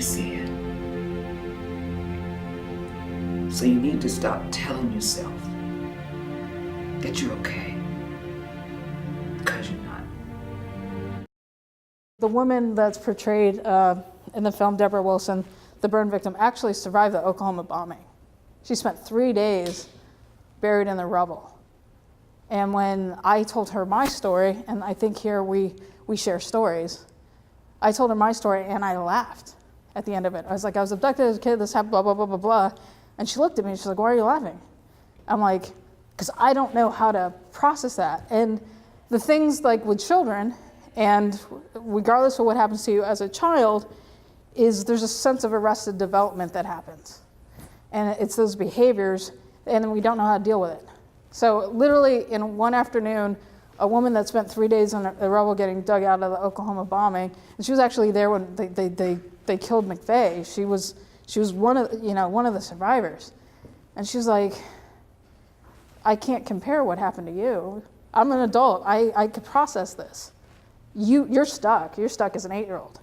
see it. So you need to stop telling yourself that you're okay, because you're not. The woman that's portrayed in the film, Deborah Wilson, the burn victim, actually survived the Oklahoma bombing. She spent 3 days buried in the rubble. And when I told her my story, and I think here we share stories, I told her my story and I laughed at the end of it. I was like, I was abducted as a kid, this happened, blah, blah, blah, blah, blah. And she looked at me and she's like, why are you laughing? I'm like, because I don't know how to process that. And the things like with children, and regardless of what happens to you as a child, is there's a sense of arrested development that happens. And it's those behaviors, and we don't know how to deal with it. So literally in one afternoon, a woman that spent 3 days in the rubble getting dug out of the Oklahoma bombing, and she was actually there when they killed McVeigh. She was one of the survivors. And she was like, I can't compare what happened to you. I'm an adult, I could process this. You're stuck as an 8-year-old.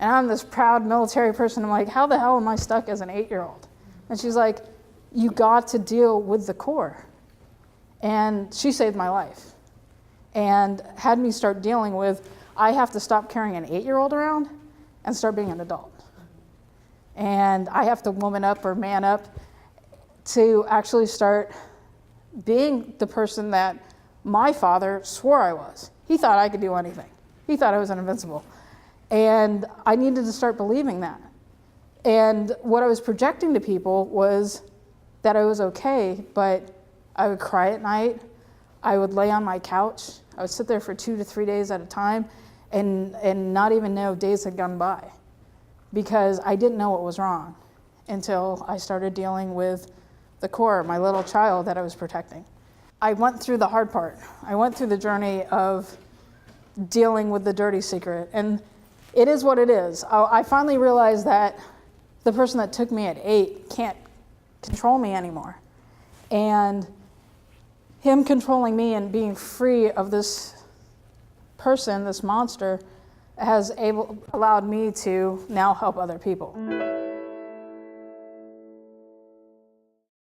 And I'm this proud military person, I'm like, how the hell am I stuck as an 8-year-old? And she's like, you got to deal with the core. And she saved my life. And had me start dealing with, I have to stop carrying an 8-year-old around and start being an adult. And I have to woman up or man up to actually start being the person that my father swore I was. He thought I could do anything. He thought I was invincible. And I needed to start believing that. And what I was projecting to people was that I was okay, but I would cry at night. I would lay on my couch. I would sit there for 2 to 3 days at a time and not even know days had gone by, because I didn't know what was wrong until I started dealing with the core, my little child that I was protecting. I went through the hard part. I went through the journey of dealing with the dirty secret, and it is what it is. I finally realized that the person that took me at 8 can't control me anymore. And him controlling me and being free of this person, this monster, has allowed me to now help other people.